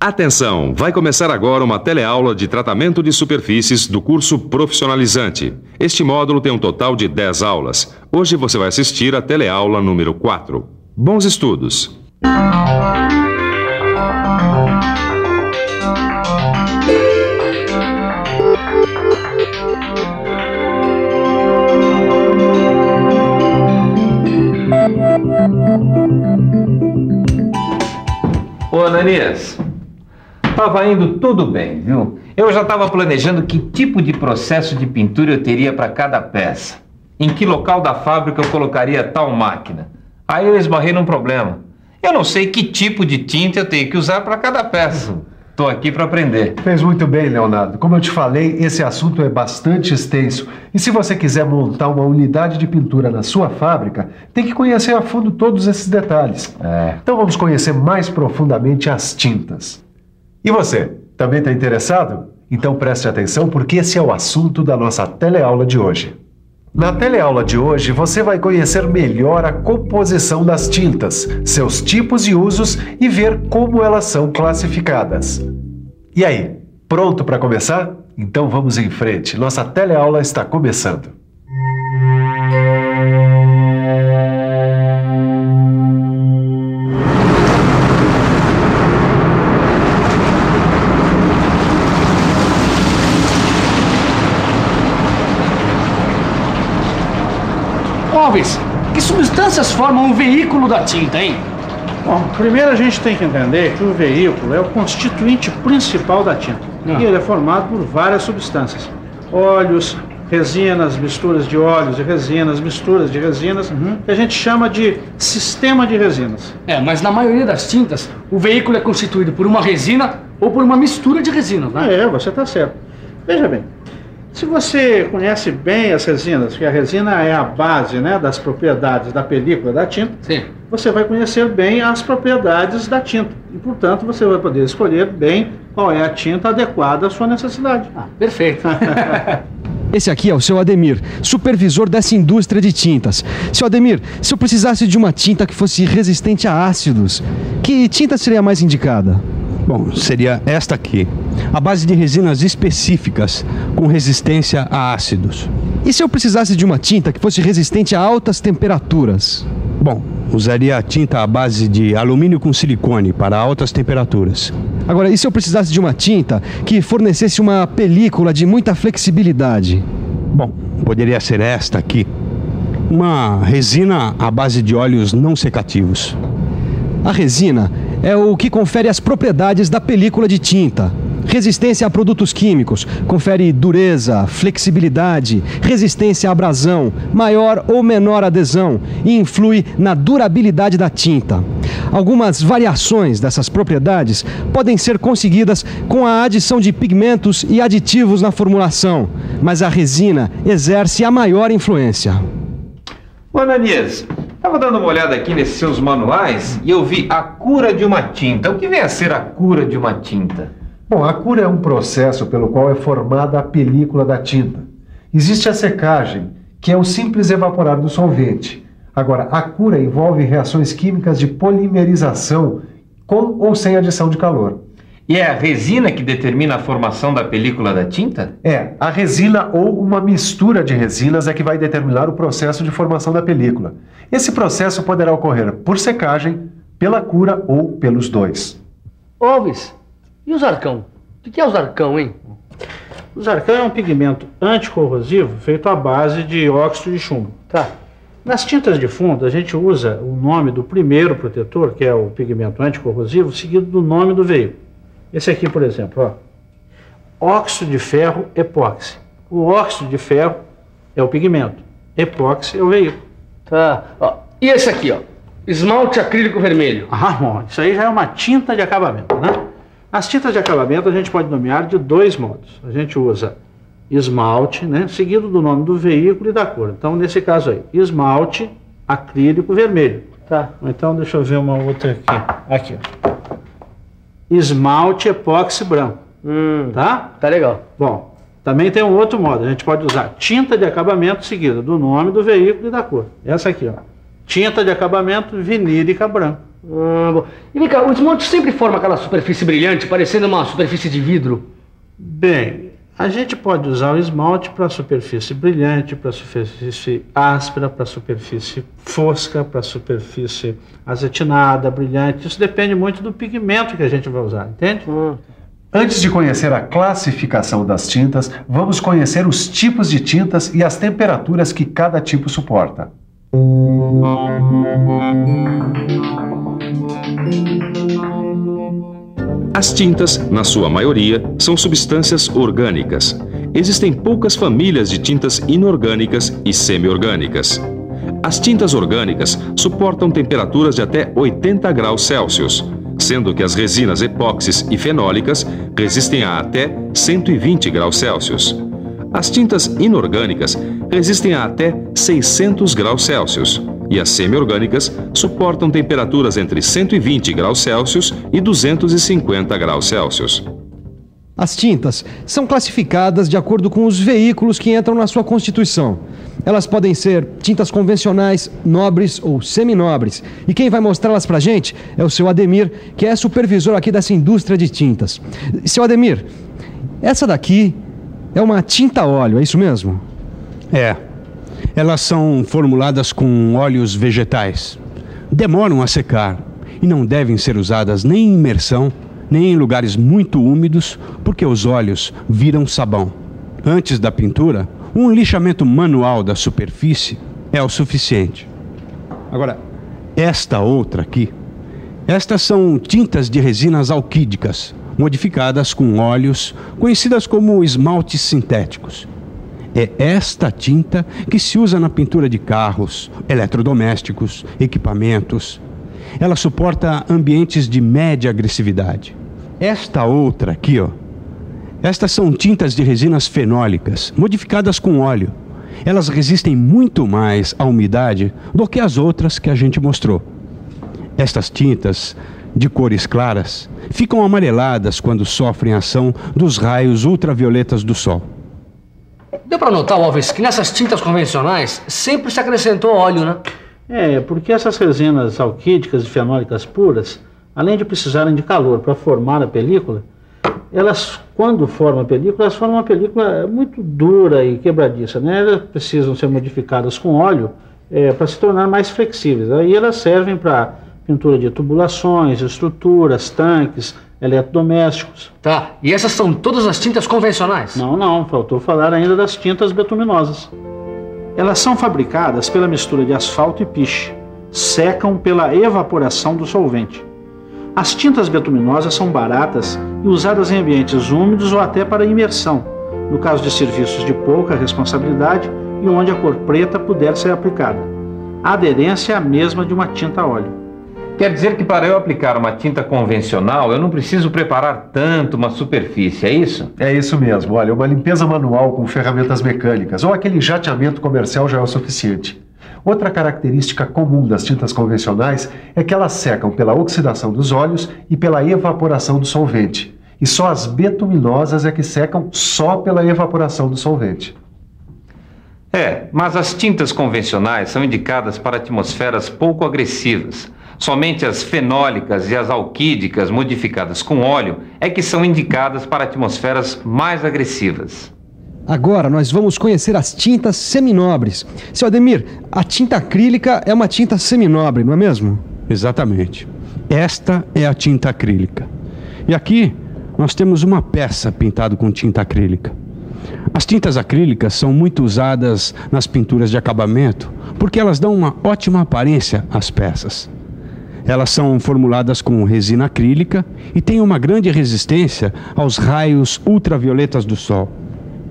Atenção! Vai começar agora uma teleaula de tratamento de superfícies do curso profissionalizante. Este módulo tem um total de 10 aulas. Hoje você vai assistir a teleaula número 4. Bons estudos! Ô, Ananias, tava indo tudo bem, viu? Eu já estava planejando que tipo de processo de pintura eu teria para cada peça. Em que local da fábrica eu colocaria tal máquina. Aí eu esbarrei num problema. Eu não sei que tipo de tinta eu tenho que usar para cada peça. Tô aqui para aprender. Fez muito bem, Leonardo. Como eu te falei, esse assunto é bastante extenso. E se você quiser montar uma unidade de pintura na sua fábrica, tem que conhecer a fundo todos esses detalhes. Então vamos conhecer mais profundamente as tintas. E você, também está interessado? Então preste atenção, porque esse é o assunto da nossa teleaula de hoje. Na teleaula de hoje, você vai conhecer melhor a composição das tintas, seus tipos e usos e ver como elas são classificadas. E aí, pronto para começar? Então vamos em frente, nossa teleaula está começando. Alves, que substâncias formam um veículo da tinta, hein? Bom, primeiro a gente tem que entender que o veículo é o constituinte principal da tinta. E ele é formado por várias substâncias. Óleos, resinas, misturas de óleos e resinas, misturas de resinas, que a gente chama de sistema de resinas. Mas na maioria das tintas, o veículo é constituído por uma resina ou por uma mistura de resinas, né? Você está certo. Veja bem, se você conhece bem as resinas, que a resina é a base, né, das propriedades da película da tinta, Sim. Você vai conhecer bem as propriedades da tinta. E, portanto, você vai poder escolher bem qual é a tinta adequada à sua necessidade. Perfeito. Esse aqui é o seu Ademir, supervisor dessa indústria de tintas. Seu Ademir, se eu precisasse de uma tinta que fosse resistente a ácidos, que tinta seria mais indicada? Bom, seria esta aqui, a base de resinas específicas com resistência a ácidos. E se eu precisasse de uma tinta que fosse resistente a altas temperaturas? Bom, usaria a tinta à base de alumínio com silicone para altas temperaturas. Agora, e se eu precisasse de uma tinta que fornecesse uma película de muita flexibilidade? Bom, poderia ser esta aqui, uma resina à base de óleos não secativos. A resina é o que confere as propriedades da película de tinta. Resistência a produtos químicos, confere dureza, flexibilidade, resistência à abrasão, maior ou menor adesão e influi na durabilidade da tinta. Algumas variações dessas propriedades podem ser conseguidas com a adição de pigmentos e aditivos na formulação, mas a resina exerce a maior influência. Ô, Ananias, estava dando uma olhada aqui nesses seus manuais e eu vi a cura de uma tinta. O que vem a ser a cura de uma tinta? Bom, a cura é um processo pelo qual é formada a película da tinta. Existe a secagem, que é o simples evaporar do solvente. Agora, a cura envolve reações químicas de polimerização com ou sem adição de calor. E é a resina que determina a formação da película da tinta? A resina ou uma mistura de resinas é que vai determinar o processo de formação da película. Esse processo poderá ocorrer por secagem, pela cura ou pelos dois. Alves, e o zarcão? O que é o zarcão, hein? O zarcão é um pigmento anticorrosivo feito à base de óxido de chumbo. Nas tintas de fundo, a gente usa o nome do primeiro protetor, que é o pigmento anticorrosivo, seguido do nome do veículo. Esse aqui, por exemplo, óxido de ferro epóxi. O óxido de ferro é o pigmento, epóxi é o veículo. E esse aqui, esmalte acrílico vermelho. Bom, isso aí já é uma tinta de acabamento, né? As tintas de acabamento a gente pode nomear de dois modos. A gente usa esmalte, né, seguido do nome do veículo e da cor. Então, nesse caso aí, esmalte acrílico vermelho. Então, deixa eu ver uma outra aqui. Esmalte epóxi branco. Tá legal. Bom, também tem um outro modo. A gente pode usar tinta de acabamento seguida do nome do veículo e da cor. Essa aqui, tinta de acabamento vinílica branca. Bom. E vem cá, o esmalte sempre forma aquela superfície brilhante, parecendo uma superfície de vidro? Bem, a gente pode usar o esmalte para superfície brilhante, para superfície áspera, para superfície fosca, para superfície azetinada, brilhante. Isso depende muito do pigmento que a gente vai usar, entende? Antes de conhecer a classificação das tintas, vamos conhecer os tipos de tintas e as temperaturas que cada tipo suporta. As tintas, na sua maioria, são substâncias orgânicas. Existem poucas famílias de tintas inorgânicas e semi-orgânicas. As tintas orgânicas suportam temperaturas de até 80 graus Celsius, sendo que as resinas epóxis e fenólicas resistem a até 120 graus Celsius. As tintas inorgânicas resistem a até 600 graus Celsius e as semi-orgânicas suportam temperaturas entre 120 graus Celsius e 250 graus Celsius. As tintas são classificadas de acordo com os veículos que entram na sua constituição. Elas podem ser tintas convencionais, nobres ou seminobres. E quem vai mostrá-las pra gente é o seu Ademir, que é supervisor aqui dessa indústria de tintas. Seu Ademir, essa daqui é uma tinta óleo, é isso mesmo? É. Elas são formuladas com óleos vegetais. Demoram a secar e não devem ser usadas nem em imersão, nem em lugares muito úmidos, porque os óleos viram sabão. Antes da pintura, um lixamento manual da superfície é o suficiente. Agora, esta outra aqui, estas são tintas de resinas alquídicas, modificadas com óleos, conhecidas como esmaltes sintéticos. É esta tinta que se usa na pintura de carros, eletrodomésticos, equipamentos. Ela suporta ambientes de média agressividade. Esta outra aqui, ó. Estas são tintas de resinas fenólicas, modificadas com óleo. Elas resistem muito mais à umidade do que as outras que a gente mostrou. Estas tintas, de cores claras, ficam amareladas quando sofrem a ação dos raios ultravioletas do sol. Deu para notar, Alves, que nessas tintas convencionais sempre se acrescentou óleo, né? É, porque essas resinas alquídicas e fenólicas puras, além de precisarem de calor para formar a película, elas, quando formam a película, elas formam uma película muito dura e quebradiça, né? Elas precisam ser modificadas com óleo para se tornar mais flexíveis. Aí elas servem para pintura de tubulações, estruturas, tanques, eletrodomésticos. Tá, e essas são todas as tintas convencionais? Não, faltou falar ainda das tintas bituminosas. Elas são fabricadas pela mistura de asfalto e piche, secam pela evaporação do solvente. As tintas bituminosas são baratas e usadas em ambientes úmidos ou até para imersão, no caso de serviços de pouca responsabilidade e onde a cor preta puder ser aplicada. A aderência é a mesma de uma tinta a óleo. Quer dizer que para eu aplicar uma tinta convencional, eu não preciso preparar tanto uma superfície, é isso? É isso mesmo. Olha, uma limpeza manual com ferramentas mecânicas ou aquele jateamento comercial já é o suficiente. Outra característica comum das tintas convencionais é que elas secam pela oxidação dos óleos e pela evaporação do solvente. E só as bituminosas é que secam só pela evaporação do solvente. Mas as tintas convencionais são indicadas para atmosferas pouco agressivas. Somente as fenólicas e as alquídicas modificadas com óleo é que são indicadas para atmosferas mais agressivas. Agora nós vamos conhecer as tintas seminobres. Seu Ademir, a tinta acrílica é uma tinta seminobre, não é mesmo? Exatamente. Esta é a tinta acrílica. E aqui nós temos uma peça pintada com tinta acrílica. As tintas acrílicas são muito usadas nas pinturas de acabamento porque elas dão uma ótima aparência às peças. Elas são formuladas com resina acrílica e têm uma grande resistência aos raios ultravioletas do sol.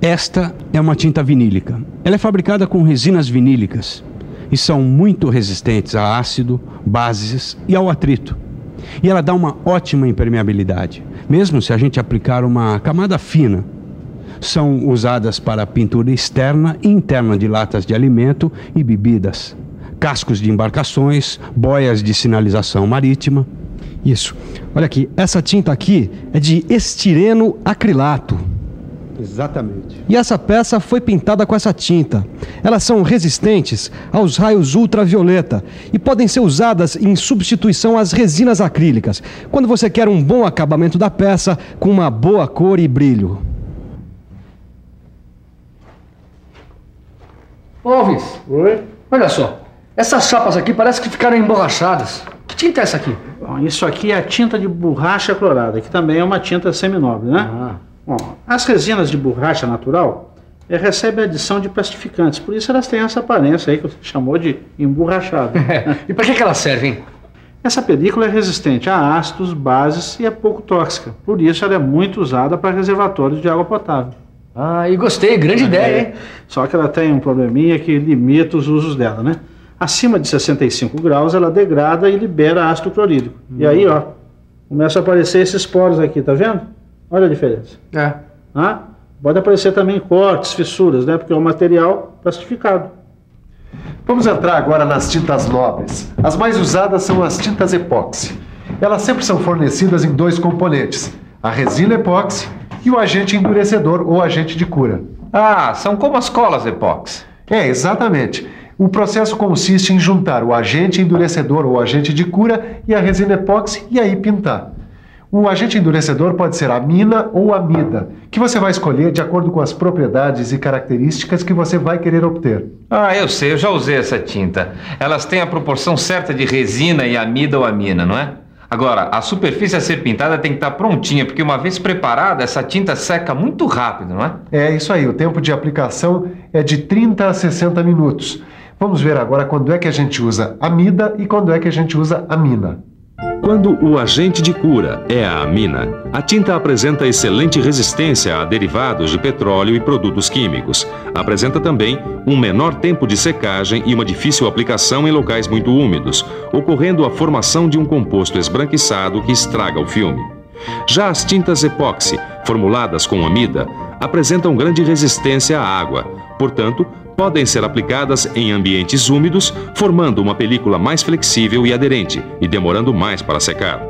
Esta é uma tinta vinílica. Ela é fabricada com resinas vinílicas e são muito resistentes a ácido, bases e ao atrito. E ela dá uma ótima impermeabilidade, mesmo se a gente aplicar uma camada fina. São usadas para pintura externa e interna de latas de alimento e bebidas, cascos de embarcações, boias de sinalização marítima. Isso. Olha aqui, essa tinta aqui é de estireno acrilato. Exatamente. E essa peça foi pintada com essa tinta. Elas são resistentes aos raios ultravioleta e podem ser usadas em substituição às resinas acrílicas, quando você quer um bom acabamento da peça com uma boa cor e brilho. Ô, Alves. Oi? Olha só. Essas chapas aqui parecem que ficaram emborrachadas. Que tinta é essa aqui? Bom, isso aqui é a tinta de borracha clorada, que também é uma tinta seminobre, né? Bom, as resinas de borracha natural recebem adição de plastificantes, por isso elas têm essa aparência aí que você chamou de emborrachada. E para que elas servem? Essa película é resistente a ácidos, bases e é pouco tóxica, por isso ela é muito usada para reservatórios de água potável. Ah, e gostei, grande ideia, hein? Só que ela tem um probleminha que limita os usos dela, né? Acima de 65 graus ela degrada e libera ácido clorídrico. E aí, ó, começa a aparecer esses poros aqui, tá vendo? Olha a diferença. Pode aparecer também cortes, fissuras, né? Porque é um material plastificado. Vamos entrar agora nas tintas nobres. As mais usadas são as tintas epóxi. Elas sempre são fornecidas em 2 componentes: a resina epóxi e o agente endurecedor ou agente de cura. Ah, são como as colas epóxi. Exatamente. O processo consiste em juntar o agente endurecedor ou agente de cura e a resina epóxi e aí pintar. O agente endurecedor pode ser amina ou amida, que você vai escolher de acordo com as propriedades e características que você vai querer obter. Ah, eu sei, eu já usei essa tinta. Elas têm a proporção certa de resina e amida ou amina, não é? Agora, a superfície a ser pintada tem que estar prontinha, porque uma vez preparada, essa tinta seca muito rápido, não é? É isso aí, o tempo de aplicação é de 30 a 60 minutos. Vamos ver agora quando é que a gente usa amida e quando é que a gente usa amina. Quando o agente de cura é a amina, a tinta apresenta excelente resistência a derivados de petróleo e produtos químicos. Apresenta também um menor tempo de secagem e uma difícil aplicação em locais muito úmidos, ocorrendo a formação de um composto esbranquiçado que estraga o filme. Já as tintas epóxi, formuladas com amida, apresentam grande resistência à água, portanto, podem ser aplicadas em ambientes úmidos, formando uma película mais flexível e aderente, e demorando mais para secar.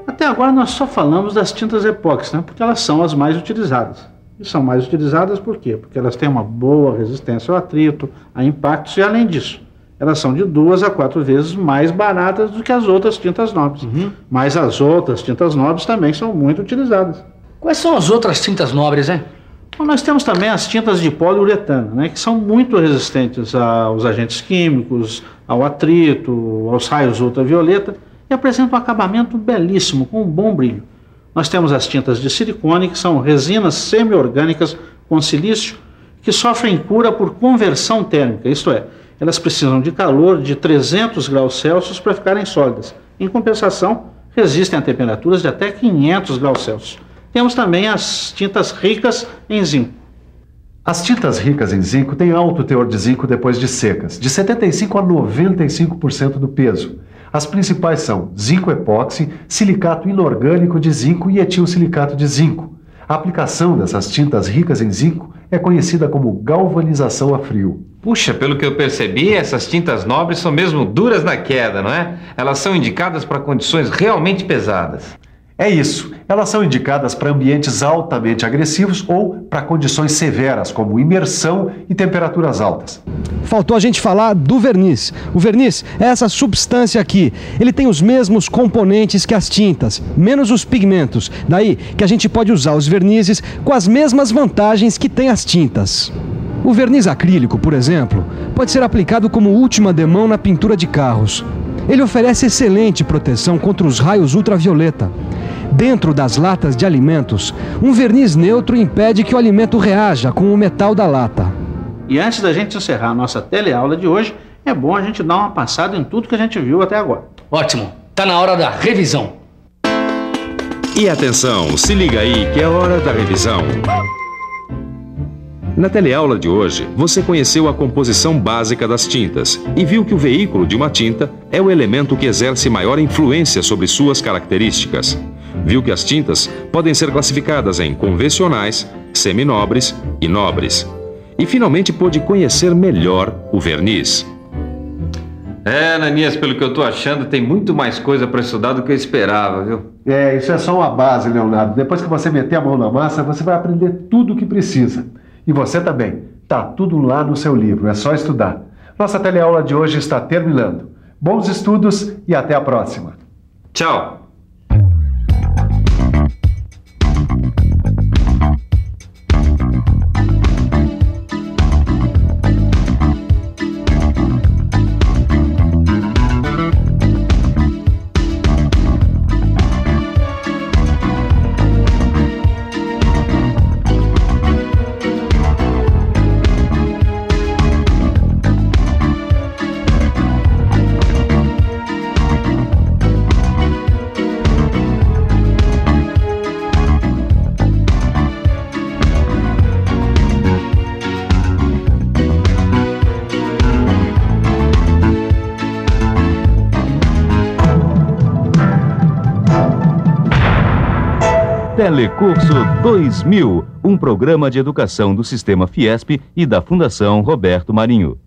Até agora nós só falamos das tintas epóxi, né? Porque elas são as mais utilizadas. E são mais utilizadas por quê? Porque elas têm uma boa resistência ao atrito, a impactos, e além disso, elas são de 2 a 4 vezes mais baratas do que as outras tintas nobres. Mas as outras tintas nobres também são muito utilizadas. Quais são as outras tintas nobres, hein? Bom, nós temos também as tintas de poliuretano, né, que são muito resistentes aos agentes químicos, ao atrito, aos raios ultravioleta e apresentam um acabamento belíssimo, com um bom brilho. Nós temos as tintas de silicone, que são resinas semi-orgânicas com silício, que sofrem cura por conversão térmica, isto é, elas precisam de calor de 300 graus Celsius para ficarem sólidas. Em compensação, resistem a temperaturas de até 500 graus Celsius. Temos também as tintas ricas em zinco. As tintas ricas em zinco têm alto teor de zinco depois de secas, de 75% a 95% do peso. As principais são zinco epóxi, silicato inorgânico de zinco e etilsilicato de zinco. A aplicação dessas tintas ricas em zinco é conhecida como galvanização a frio. Puxa, pelo que eu percebi, essas tintas nobres são mesmo duras na queda, não é? Elas são indicadas para condições realmente pesadas. É isso, elas são indicadas para ambientes altamente agressivos ou para condições severas, como imersão e temperaturas altas. Faltou a gente falar do verniz. O verniz é essa substância aqui. Ele tem os mesmos componentes que as tintas, menos os pigmentos. Daí que a gente pode usar os vernizes com as mesmas vantagens que tem as tintas. O verniz acrílico, por exemplo, pode ser aplicado como última demão na pintura de carros. Ele oferece excelente proteção contra os raios ultravioleta. Dentro das latas de alimentos, um verniz neutro impede que o alimento reaja com o metal da lata. E antes da gente encerrar a nossa teleaula de hoje, é bom a gente dar uma passada em tudo que a gente viu até agora. Ótimo, tá na hora da revisão. E atenção, se liga aí que é hora da revisão. Na teleaula de hoje, você conheceu a composição básica das tintas e viu que o veículo de uma tinta é o elemento que exerce maior influência sobre suas características. Viu que as tintas podem ser classificadas em convencionais, seminobres e nobres. E finalmente pôde conhecer melhor o verniz. Ananias, pelo que eu tô achando, tem muito mais coisa para estudar do que eu esperava, viu? Isso é só uma base, Leonardo. Depois que você meter a mão na massa, você vai aprender tudo o que precisa. E você também. Tá tudo lá no seu livro, é só estudar. Nossa teleaula de hoje está terminando. Bons estudos e até a próxima. Tchau. Telecurso 2000, um programa de educação do Sistema Fiesp e da Fundação Roberto Marinho.